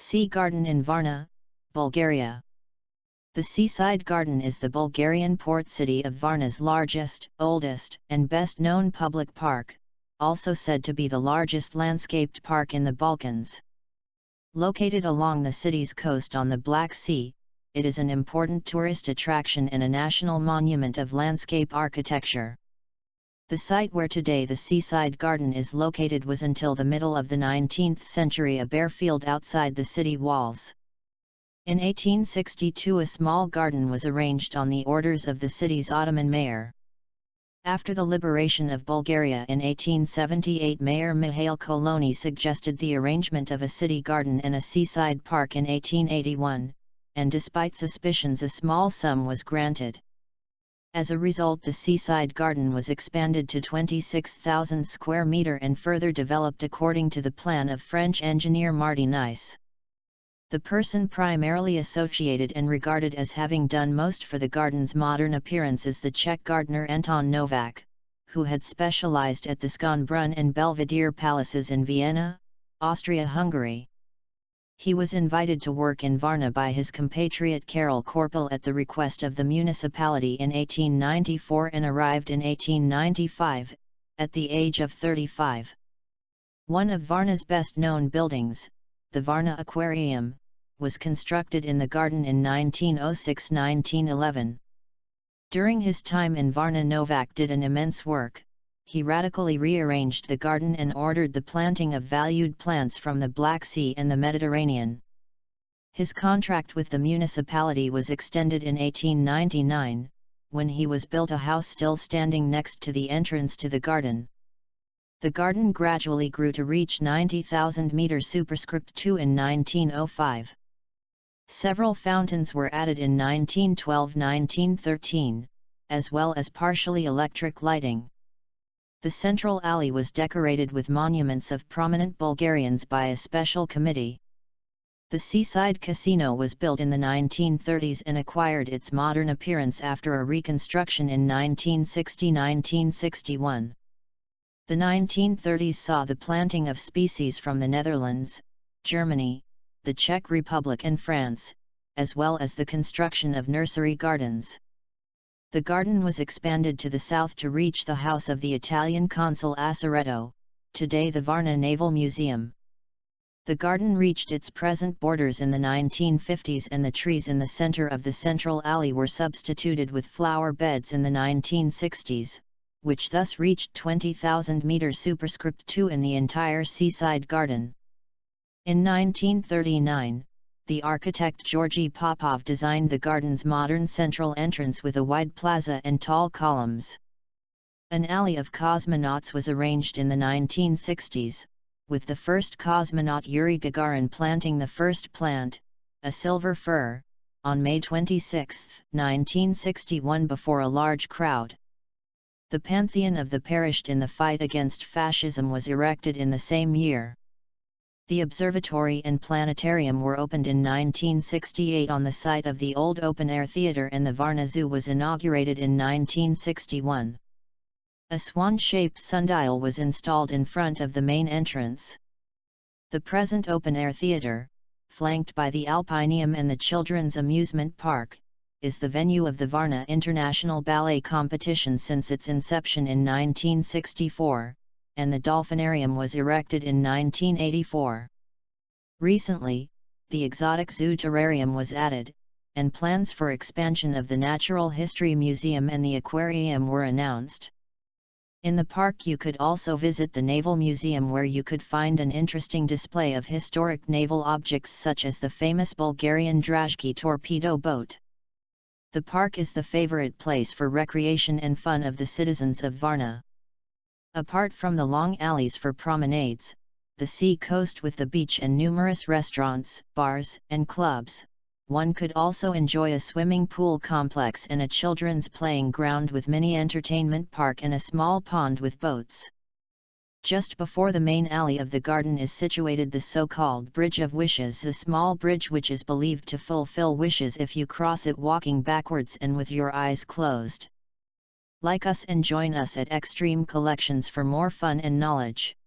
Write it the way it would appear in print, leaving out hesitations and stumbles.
Sea Garden in Varna, Bulgaria. The Seaside Garden is the Bulgarian port city of Varna's largest, oldest, and best-known public park, also said to be the largest landscaped park in the Balkans. Located along the city's coast on the Black Sea, it is an important tourist attraction and a national monument of landscape architecture. The site where today the Seaside Garden is located was until the middle of the 19th century a bare field outside the city walls. In 1862 a small garden was arranged on the orders of the city's Ottoman mayor. After the liberation of Bulgaria in 1878, Mayor Mihail Koloni suggested the arrangement of a city garden and a seaside park in 1881, and despite suspicions a small sum was granted. As a result, the Seaside Garden was expanded to 26,000 square meter and further developed according to the plan of French engineer Martinice. The person primarily associated and regarded as having done most for the garden's modern appearance is the Czech gardener Anton Novak, who had specialized at the Schönbrunn and Belvedere palaces in Vienna, Austria-Hungary. He was invited to work in Varna by his compatriot Karel Korpel at the request of the municipality in 1894 and arrived in 1895, at the age of 35. One of Varna's best-known buildings, the Varna Aquarium, was constructed in the garden in 1906–1911. During his time in Varna, Novak did an immense work. He radically rearranged the garden and ordered the planting of valued plants from the Black Sea and the Mediterranean. His contract with the municipality was extended in 1899, when he was built a house still standing next to the entrance to the garden. The garden gradually grew to reach 90,000 meters superscript 2 in 1905. Several fountains were added in 1912–1913, as well as partially electric lighting. The central alley was decorated with monuments of prominent Bulgarians by a special committee. The Seaside Casino was built in the 1930s and acquired its modern appearance after a reconstruction in 1960–1961. The 1930s saw the planting of species from the Netherlands, Germany, the Czech Republic and France, as well as the construction of nursery gardens. The garden was expanded to the south to reach the house of the Italian consul Assaretto, today the Varna Naval Museum. The garden reached its present borders in the 1950s and the trees in the center of the central alley were substituted with flower beds in the 1960s, which thus reached 20,000 meters superscript 2 in the entire Seaside Garden. In 1939, the architect Georgy Popov designed the garden's modern central entrance with a wide plaza and tall columns. An alley of cosmonauts was arranged in the 1960s, with the first cosmonaut Yuri Gagarin planting the first plant, a silver fir, on May 26, 1961 before a large crowd. The Pantheon of the perished in the fight against fascism was erected in the same year. The observatory and planetarium were opened in 1968 on the site of the old open-air theatre and the Varna Zoo was inaugurated in 1961. A swan-shaped sundial was installed in front of the main entrance. The present open-air theatre, flanked by the Alpineum and the Children's Amusement Park, is the venue of the Varna International Ballet Competition since its inception in 1964. And the Dolphinarium was erected in 1984. Recently, the exotic zoo terrarium was added, and plans for expansion of the Natural History Museum and the aquarium were announced. In the park you could also visit the Naval Museum where you could find an interesting display of historic naval objects such as the famous Bulgarian Dražki torpedo boat. The park is the favorite place for recreation and fun of the citizens of Varna. Apart from the long alleys for promenades, the sea coast with the beach and numerous restaurants, bars, and clubs, one could also enjoy a swimming pool complex and a children's playing ground with mini entertainment park and a small pond with boats. Just before the main alley of the garden is situated the so-called Bridge of Wishes, a small bridge which is believed to fulfill wishes if you cross it walking backwards and with your eyes closed. Like us and join us at Extreme Collections for more fun and knowledge.